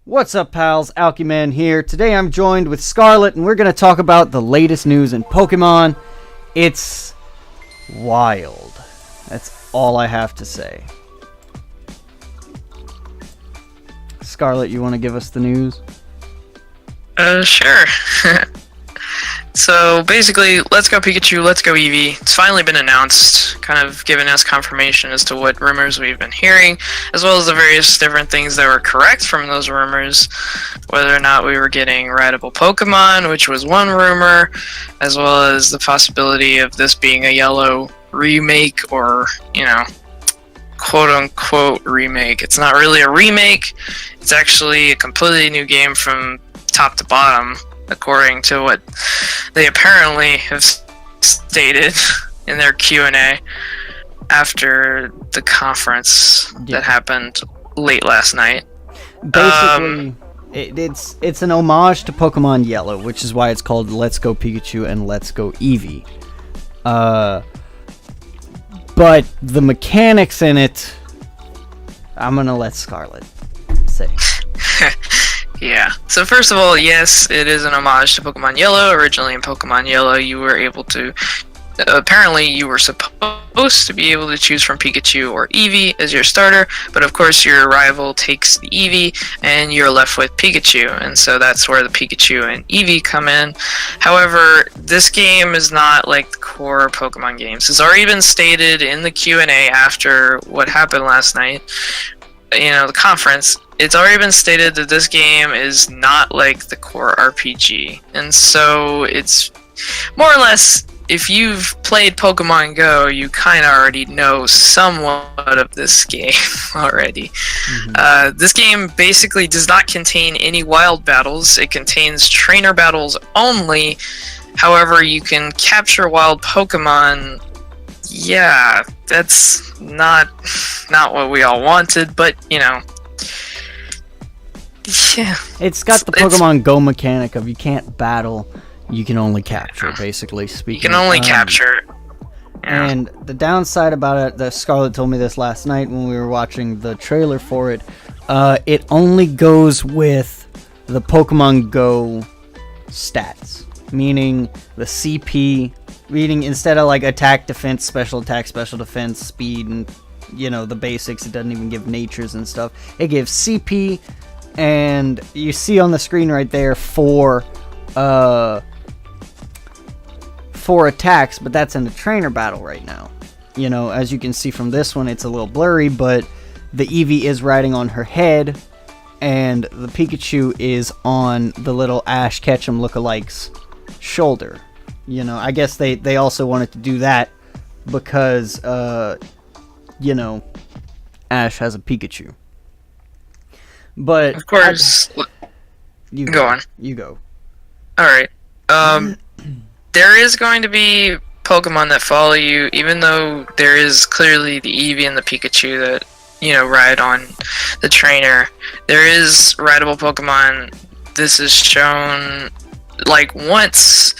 What's up, pals? Alchemy here. Today I'm joined with Scarlet, and we're going to talk about the latest news in Pokemon. It's wild. That's all I have to say. Scarlet, you want to give us the news? Sure. So basically, Let's Go Pikachu, Let's Go Eevee. It's finally been announced, kind of giving us confirmation as to what rumors we've been hearing, as well as the various different things that were correct from those rumors, whether or not we were getting rideable Pokemon, which was one rumor, as well as the possibility of this being a yellow remake or, quote-unquote remake. It's not really a remake, it's actually a completely new game from top to bottom, according to what they apparently have stated in their Q&A after the conference that happened late last night. Basically, it's an homage to Pokemon Yellow, which is why it's called Let's Go Pikachu and Let's Go Eevee. But the mechanics in it, I'm gonna let Scarlet say. Yeah. So first of all, yes, it is an homage to Pokemon Yellow. Originally in Pokemon Yellow, you were able to... apparently, you were supposed to be able to choose from Pikachu or Eevee as your starter, but of course your rival takes the Eevee, and you're left with Pikachu, and so that's where the Pikachu and Eevee come in. However, this game is not like the core Pokemon games. It's already been stated in the Q&A after what happened last night, the conference. It's already been stated that this game is not like the core RPG, and so it's more or less, if you've played Pokemon Go, you kind of already know somewhat of this game already. Mm-hmm. This game basically does not contain any wild battles. It contains trainer battles only. However, you can capture wild Pokemon. Yeah, that's not what we all wanted, but yeah. It's got the Pokemon Go mechanic of you can't battle, you can only capture, basically speaking. You can only capture. Yeah. And the downside about it, that Scarlett told me this last night when we were watching the trailer for it, it only goes with the Pokemon Go stats, meaning the CP, meaning instead of like attack, defense, special attack, special defense, speed, and the basics, it doesn't even give natures and stuff. It gives CP, and you see on the screen right there four attacks, but that's in the trainer battle right now. As you can see from this one, it's a little blurry, but the Eevee is riding on her head, and the Pikachu is on the little Ash Ketchum lookalike's shoulder. I guess they also wanted to do that because, Ash has a Pikachu. But of course, you go on. You go. All right. There is going to be Pokemon that follow you, even though there is clearly the Eevee and the Pikachu that ride on the trainer. There is rideable Pokemon. This is shown like once,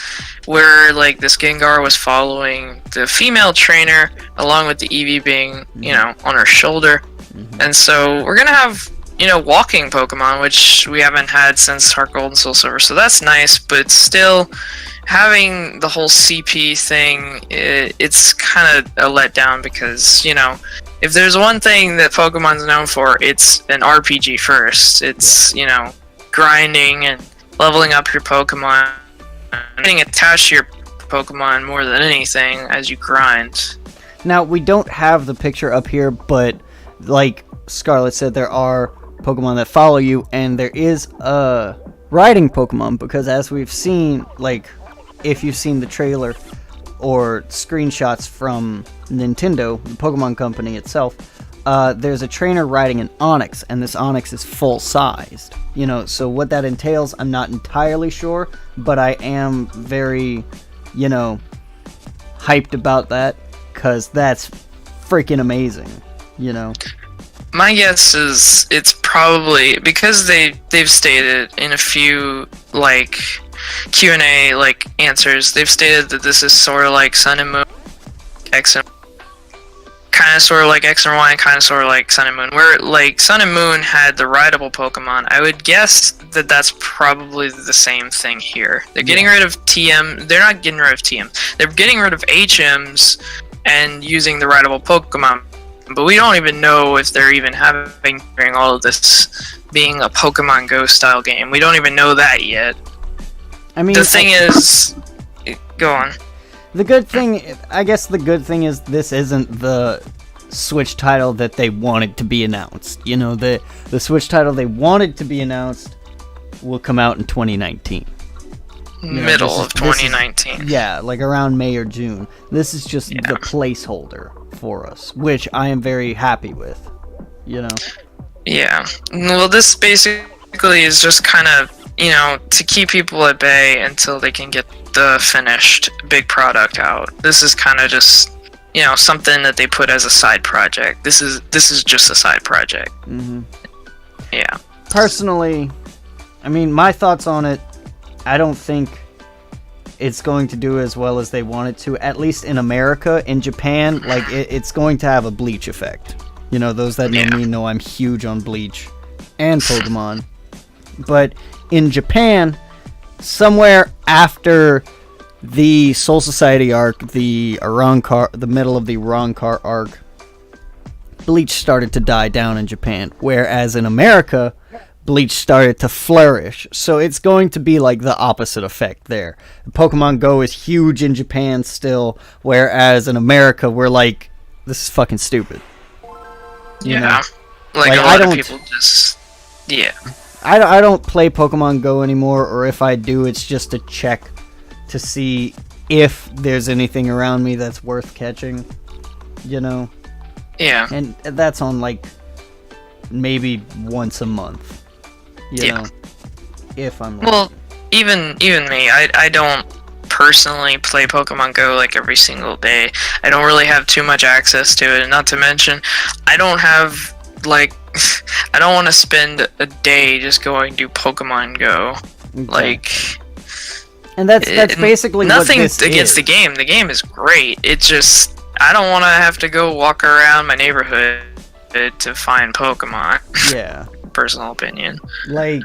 where like this Gengar was following the female trainer along with the Eevee being on her shoulder. Mm-hmm. And so we're gonna have walking Pokemon, which we haven't had since Heart Gold and Soul Silver, so that's nice, but still having the whole CP thing, it's kind of a letdown because if there's one thing that Pokemon's known for, it's an RPG first. It's grinding and leveling up your Pokemon, getting attached to your Pokemon more than anything as you grind. Now, we don't have the picture up here, but like Scarlett said, there are Pokemon that follow you, and there is a riding Pokemon, because as we've seen, like, if you've seen the trailer or screenshots from Nintendo, the Pokemon company itself, there's a trainer riding an Onix, and this Onix is full-sized. So what that entails, I'm not entirely sure, but I am very, hyped about that, because that's freaking amazing, My guess is it's probably because they've stated in a few like Q&A like answers, they've stated that this is sort of like Sun and Moon X and kind of sort of like X and Y and kind of sort of like Sun and Moon, where like Sun and Moon had the rideable Pokemon. I would guess that that's probably the same thing here. They're getting rid of TM. They're not getting rid of TM. They're getting rid of HMs and using the rideable Pokemon. But we don't even know if they're even having during all of this being a Pokemon Go style game. We don't even know that yet. I mean, the thing is, go on. The good thing is this isn't the Switch title that they wanted to be announced. You know, the Switch title they wanted to be announced will come out in 2019. Middle of 2019. Yeah, like around May or June. This is just the placeholder for us, which I am very happy with. You know? Yeah. Well, this basically is just kind of, to keep people at bay until they can get the finished big product out. This is kind of just, something that they put as a side project. This is just a side project. Mm-hmm. Yeah. Personally, I mean, my thoughts on it, I don't think it's going to do as well as they want it to, at least in America. In Japan, like, it's going to have a Bleach effect. Those that know me know I'm huge on Bleach and Pokemon. But in Japan, somewhere after the Soul Society arc, the middle of the Arrancar arc, Bleach started to die down in Japan. Whereas in America, Bleach started to flourish. So it's going to be like the opposite effect there. Pokemon Go is huge in Japan still, whereas in America, we're like, this is fucking stupid. Yeah. Like a lot of people just... Yeah. I don't play Pokemon Go anymore, or if I do, it's just to check to see if there's anything around me that's worth catching, Yeah. And that's on, like, maybe once a month, you know, if I'm lucky. Well, even me, I don't personally play Pokemon Go, like, every single day. I don't really have too much access to it, and not to mention, I don't have, like... I don't want to spend a day just going to Pokemon Go. Okay. Like, and that's basically nothing what this against is. the game. The game is great. It's just I don't want to have to go walk around my neighborhood to find Pokemon. Yeah. Personal opinion. Like,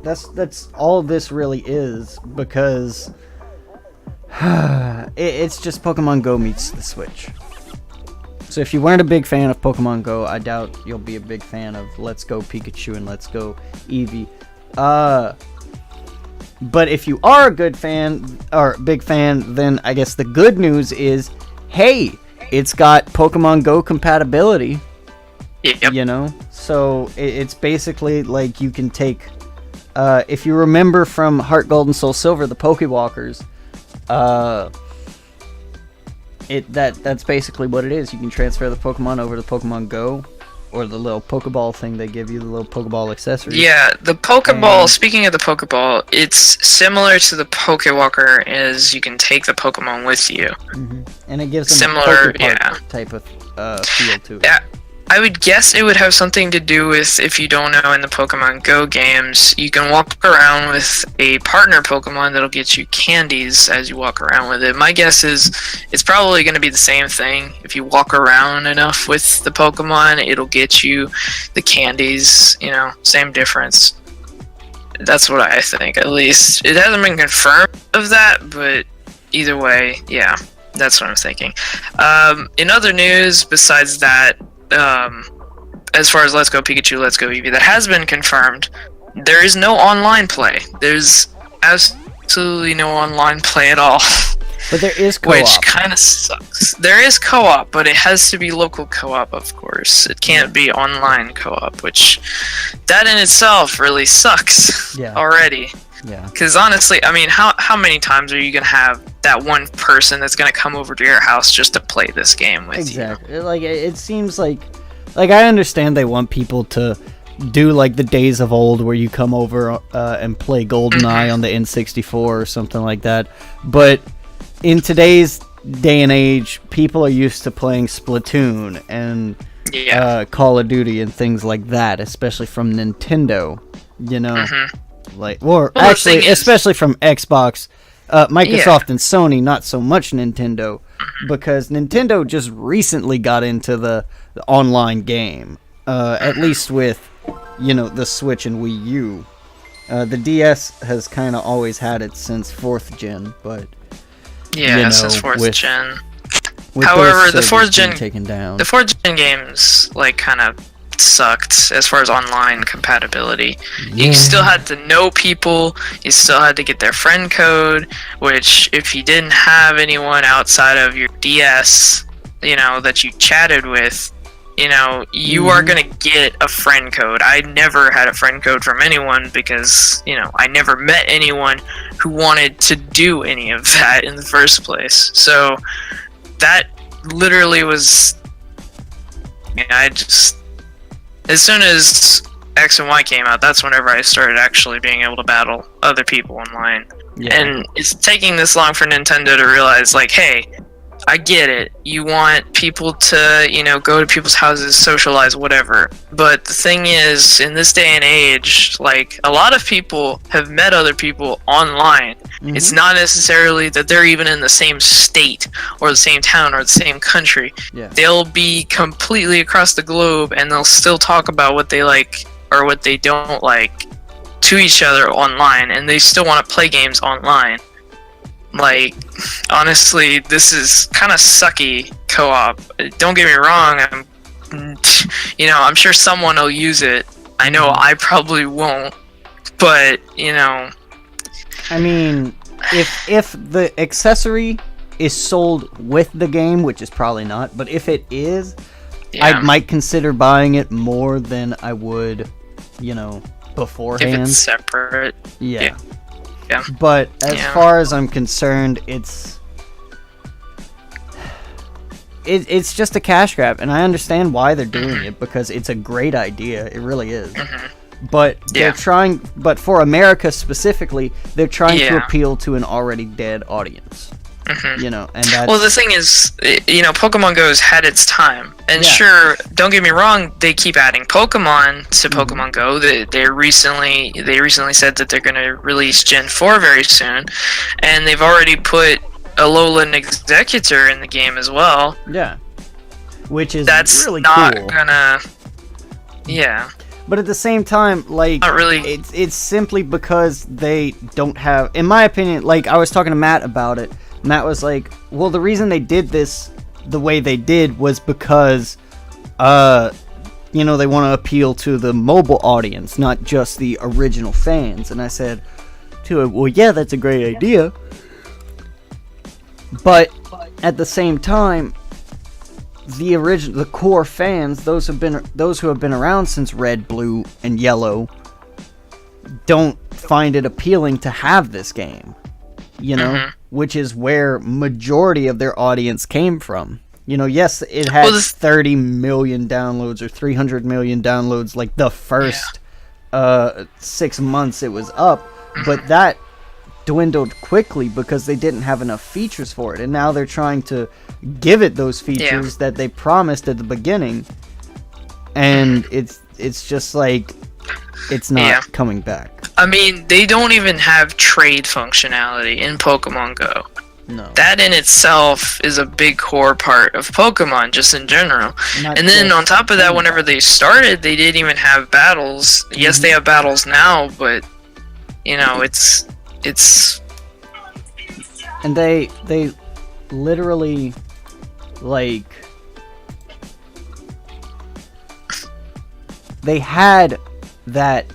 that's all this really is, because it's just Pokemon Go meets the Switch. So if you weren't a big fan of Pokemon Go, I doubt you'll be a big fan of Let's Go Pikachu and Let's Go Eevee. But if you are a good fan, or big fan, then I guess the good news is, hey, it's got Pokemon Go compatibility. Yep. So it's basically like you can take, if you remember from Heart Gold and Soul Silver, the Pokewalkers, that's basically what it is. You can transfer the Pokemon over to Pokemon Go, or the little Pokeball thing they give you, the little Pokeball accessory. Yeah, the Pokeball, speaking of the Pokeball, it's similar to the Pokewalker, as you can take the Pokemon with you. Mm-hmm. And it gives them similar, a Pokepark type of feel to it. Yeah, I would guess it would have something to do with, if you don't know, in the Pokemon Go games, you can walk around with a partner Pokemon that'll get you candies as you walk around with it. My guess is it's probably going to be the same thing. If you walk around enough with the Pokemon, it'll get you the candies, same difference. That's what I think, at least. It hasn't been confirmed of that, but either way, yeah, that's what I'm thinking. In other news, besides that, as far as Let's Go Pikachu, Let's Go Eevee, that has been confirmed, there is no online play. There's absolutely no online play at all. But there is co-op. Which kind of sucks. There is co-op, but it has to be local co-op, of course. It can't be online co-op, which that in itself really sucks already. Yeah. Because honestly, I mean, how many times are you going to have that one person that's going to come over to your house just to play this game with you? Exactly. Like, it seems like I understand they want people to do like the days of old where you come over and play GoldenEye on the N64 or something like that. But in today's day and age, people are used to playing Splatoon and Call of Duty and things like that, especially from Nintendo, especially from Xbox, Microsoft and Sony, not so much Nintendo. because Nintendo just recently got into the online game, at least with, the Switch and Wii U. The DS has kind of always had it since 4th gen, but since 4th gen. with However, those the 4th servers being gen taken down. the 4th gen games kind of sucked as far as online compatibility. Yeah. You still had to know people, you still had to get their friend code, which if you didn't have anyone outside of your DS, that you chatted with, you are gonna get a friend code. I never had a friend code from anyone because, I never met anyone who wanted to do any of that in the first place. So that literally was, as soon as X and Y came out, that's whenever I started actually being able to battle other people online. Yeah. And it's taking this long for Nintendo to realize, hey, I get it. You want people to, go to people's houses, socialize, whatever. But the thing is, in this day and age, a lot of people have met other people online. Mm-hmm. It's not necessarily that they're even in the same state or the same town or the same country. Yeah. They'll be completely across the globe and they'll still talk about what they like or what they don't like to each other online, and they still want to play games online. Honestly, this is kind of sucky co-op. Don't get me wrong, I'm sure someone will use it. I know I probably won't, but, I mean, if the accessory is sold with the game, which is probably not, but if it is, I might consider buying it more than I would, beforehand. If it's separate. Yeah. Yeah. But as far as I'm concerned, it's just a cash grab, and I understand why they're doing it, because it's a great idea. It really is. Mm-hmm. But but for America specifically, they're trying to appeal to an already dead audience. Mm-hmm. And that's... Well, the thing is, Pokemon Go's had its time, and sure, don't get me wrong, they keep adding Pokemon to Pokemon Go. They recently said that they're going to release Gen 4 very soon, and they've already put Alolan Executor in the game as well. Yeah, which is that's really not cool. Gonna, But at the same time, not really. It's simply because they don't have, in my opinion, I was talking to Matt about it. Matt was like, well, the reason they did this the way they did was because, they want to appeal to the mobile audience, not just the original fans. And I said to him, well, yeah, that's a great idea. But at the same time, the core fans, those who have been around since Red, Blue, and Yellow, don't find it appealing to have this game. Which is where majority of their audience came from. Yes, it had 30 million downloads or 300 million downloads the first 6 months it was up, but that dwindled quickly because they didn't have enough features for it, and now they're trying to give it those features that they promised at the beginning, and it's just it's not coming back. I mean, they don't even have trade functionality in Pokemon Go. No. That in itself is a big core part of Pokemon, just in general. And then on top of that, whenever they started, they didn't even have battles. Mm-hmm. Yes, they have battles now, but, it's... And they literally, they had that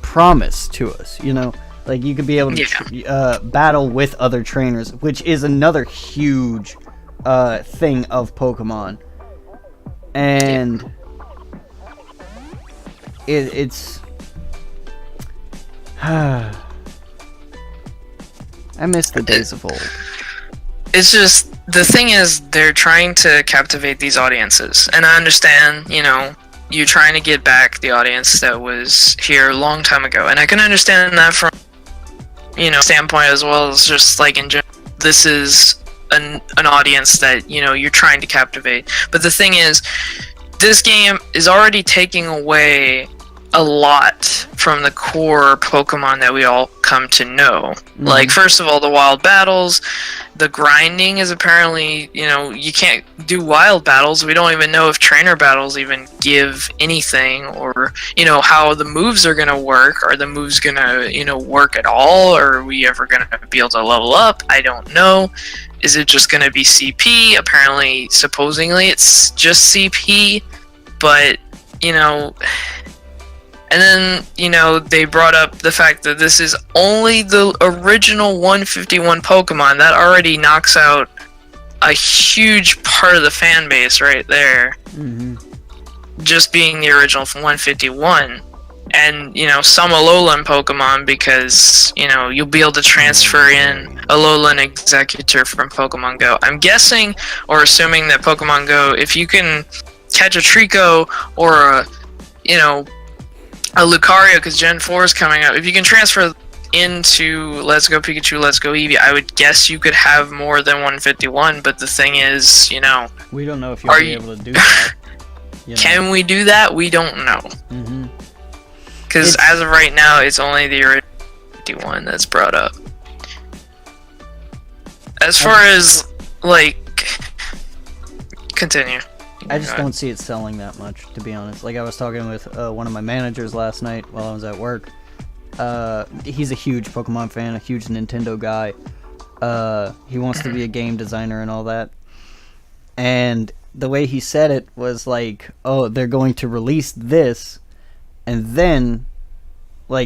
promise to us, you could be able to battle with other trainers, which is another huge thing of Pokemon, and it's I miss the days of old. It's just, the thing is, they're trying to captivate these audiences, and I understand, you're trying to get back the audience that was here a long time ago, and I can understand that from, standpoint, as well as just in general, this is an audience that, you're trying to captivate. But the thing is, this game is already taking away a lot from the core Pokemon that we all come to know. Like, first of all, the wild battles, the grinding is apparently, you can't do wild battles. We don't even know if trainer battles even give anything, or, how the moves are going to work. Are the moves going to, work at all? Or are we ever going to be able to level up? I don't know. Is it just going to be CP? Apparently, supposedly, it's just CP, but, and then, they brought up the fact that this is only the original 151 Pokemon. That already knocks out a huge part of the fan base right there. Just being the original 151. And, some Alolan Pokemon, because, you'll be able to transfer in Alolan Executor from Pokemon Go. I'm guessing, or assuming that Pokemon Go, if you can catch a Trico or a Lucario, because Gen 4 is coming up. If you can transfer into Let's Go Pikachu, Let's Go Eevee, I would guess you could have more than 151, but the thing is, we don't know if you'll be able to do that. Can we do that? We don't know. Because as of right now, it's only the original 51 that's brought up. As far as, continue. I just don't see it selling that much, to be honest. Like, I was talking with one of my managers last night while I was at work. He's a huge Pokemon fan, a huge Nintendo guy. He wants to be a game designer and all that. And the way he said it was like, oh, they're going to release this, and then,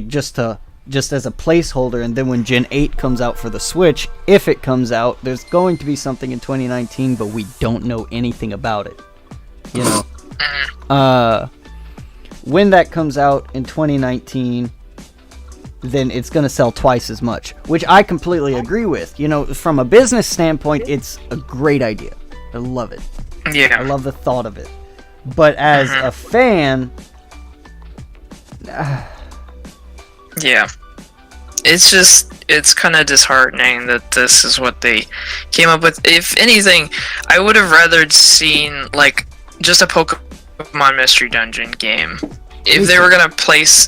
just as a placeholder, and then when Gen 8 comes out for the Switch, if it comes out, there's going to be something in 2019, but we don't know anything about it. When that comes out in 2019, then it's going to sell twice as much, which I completely agree with. From a business standpoint, it's a great idea. I love it. Yeah. I love the thought of it. But as a fan, yeah. It's kind of disheartening that this is what they came up with. If anything, I would have rather seen, just a Pokemon Mystery Dungeon game. If they were gonna place,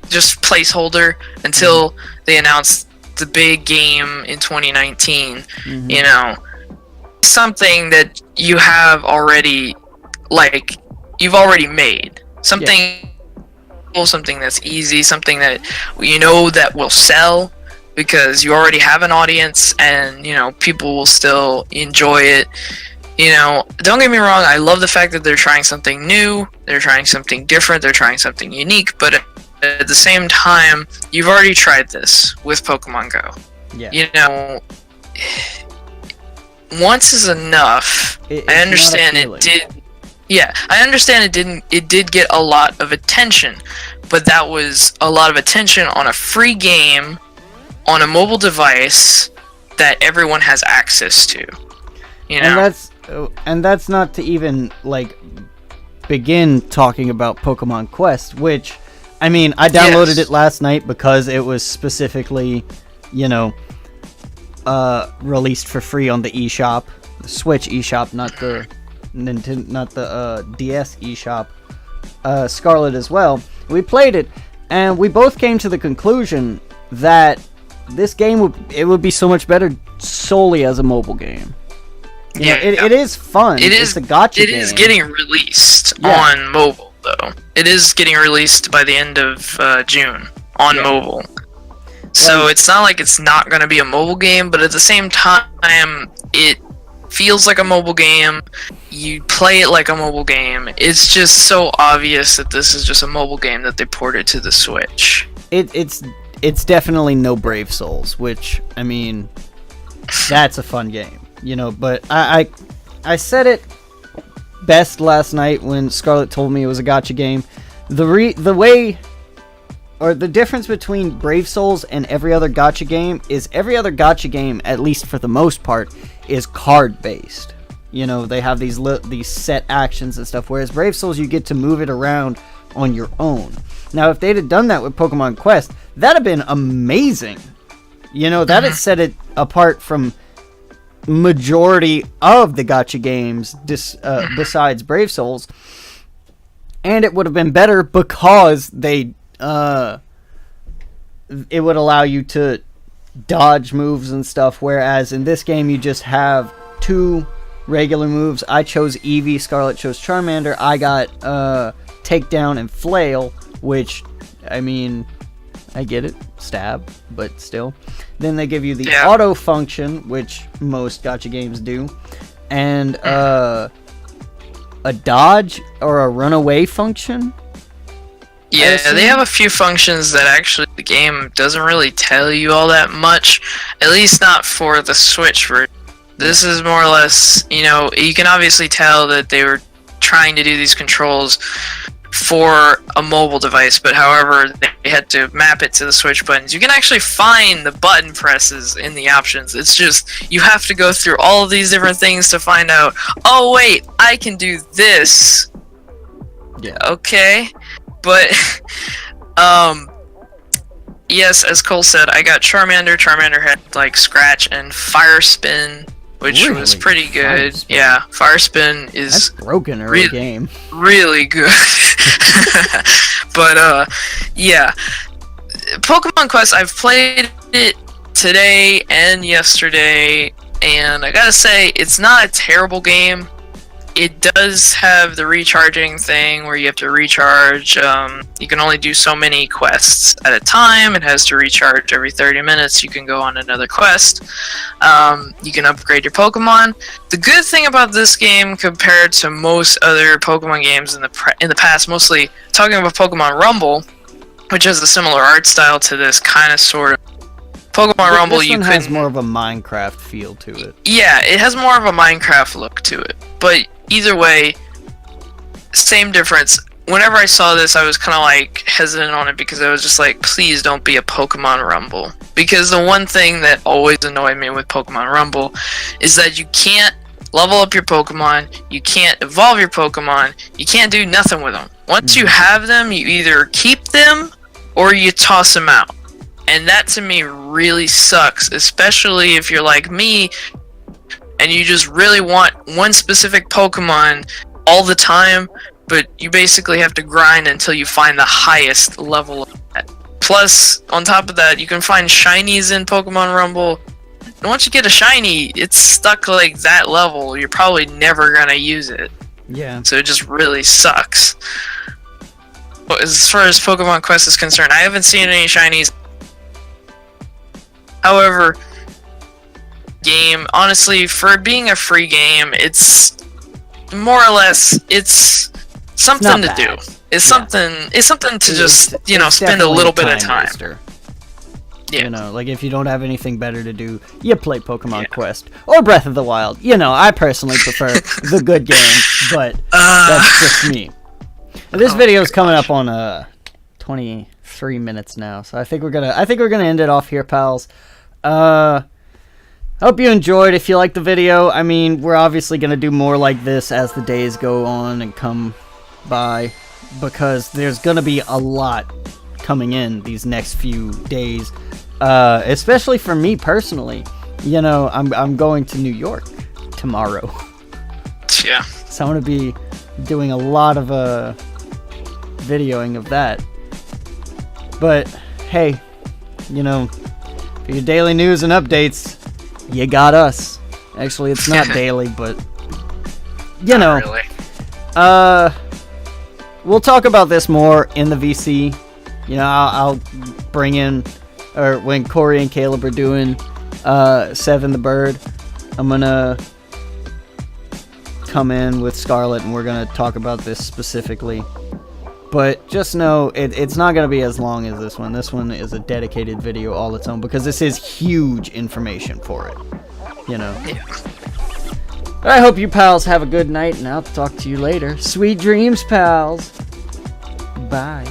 just placeholder until they announced the big game in 2019, something that you have already, you've already made. Something that's easy, something that that will sell, because you already have an audience, and people will still enjoy it. Don't get me wrong, I love the fact that they're trying something new, they're trying something different, they're trying something unique, but at the same time, you've already tried this with Pokemon Go. Yeah. Once is enough. I understand it did. Yeah, I understand it did get a lot of attention, but that was a lot of attention on a free game on a mobile device that everyone has access to. And that's not to even begin talking about Pokemon Quest, which, I mean, I downloaded it last night because it was specifically, released for free on the eShop, the Switch eShop, not the DS eShop. Scarlet as well. We played it, and we both came to the conclusion that this game would be so much better solely as a mobile game. It is fun. It's a gacha game. It is getting released on mobile, though. It is getting released by the end of June on mobile. So it's not like it's not going to be a mobile game, but at the same time, it feels like a mobile game. You play it like a mobile game. It's just so obvious that this is just a mobile game that they ported to the Switch. It's definitely no Brave Souls, which, I mean, that's a fun game. But I said it best last night when Scarlett told me it was a gacha game. The way, or the difference between Brave Souls and every other gacha game is every other gacha game, at least for the most part, is card based. They have these set actions and stuff, whereas Brave Souls, you get to move it around on your own. Now, if they'd have done that with Pokemon Quest, that'd have been amazing. That'd set it apart from majority of the gacha games besides Brave Souls, and it would have been better because they it would allow you to dodge moves and stuff, whereas in this game you just have 2 regular moves. I chose Eevee, Scarlet chose Charmander. I got Takedown and Flail, which, I mean, I get it, stab, but still. Then they give you the auto function, which most gacha games do, and a dodge or a runaway function. Yeah, they have a few functions that actually the game doesn't really tell you all that much, at least not for the Switch version. This is more or less, you know, you can obviously tell that they were trying to do these controls for a mobile device, but however, they had to map it to the Switch buttons. You can actually find the button presses in the options. It's just, you have to go through all of these different things to find out, oh wait, I can do this. Yeah. Okay. But, yes, as Cole said, I got Charmander. Charmander had, like, Scratch and Fire Spin, which was pretty good. Yeah, Fire Spin is... That's broken early game. Really good. But, yeah. Pokemon Quest, I've played it today and yesterday, and I gotta say, it's not a terrible game. It does have the recharging thing where you have to recharge. You can only do so many quests at a time. It has to recharge every 30 minutes. You can go on another quest. You can upgrade your Pokemon. The good thing about this game compared to most other Pokemon games in the past, mostly talking about Pokemon Rumble, which has a similar art style to this, kind of sort of. Pokemon Rumble, this one has more of a Minecraft feel to it. Yeah, it has more of a Minecraft look to it. But either way, same difference. Whenever I saw this, I was kind of like hesitant on it because I was just like, please don't be a Pokemon Rumble. Because the one thing that always annoyed me with Pokemon Rumble is that you can't level up your Pokemon, you can't evolve your Pokemon, you can't do nothing with them. Once you have them, you either keep them or you toss them out. And that to me really sucks, especially if you're like me and you just really want one specific Pokemon all the time, but you basically have to grind until you find the highest level of that. Plus, on top of that, you can find shinies in Pokemon Rumble. And once you get a shiny, it's stuck like that level. You're probably never gonna use it. Yeah. So it just really sucks. But as far as Pokemon Quest is concerned, I haven't seen any shinies. However, game, honestly, for being a free game, it's more or less, it's something to do. It's something to just, you know, spend a little bit of time. Yeah. You know, like if you don't have anything better to do, you play Pokemon Quest or Breath of the Wild. You know, I personally prefer the good game, but that's just me. And this video is coming up on 23 minutes now, so I think we're gonna end it off here, pals. Hope you enjoyed. If you liked the video, I mean, we're obviously gonna do more like this as the days go on and come by, because there's gonna be a lot coming in these next few days, especially for me personally. You know, I'm going to New York tomorrow. Yeah. So I'm gonna be doing a lot of videoing of that. But hey, you know, for your daily news and updates, you got us. Actually, it's not daily, but you know. Really. We'll talk about this more in the VC. You know, I'll bring in, or when Corey and Caleb are doing Seven the Bird, I'm gonna come in with Scarlet and we're gonna talk about this specifically. But just know, it's not going to be as long as this one. This one is a dedicated video all its own, because this is huge information for it. You know. Yeah. But I hope you pals have a good night, and I'll talk to you later. Sweet dreams, pals. Bye.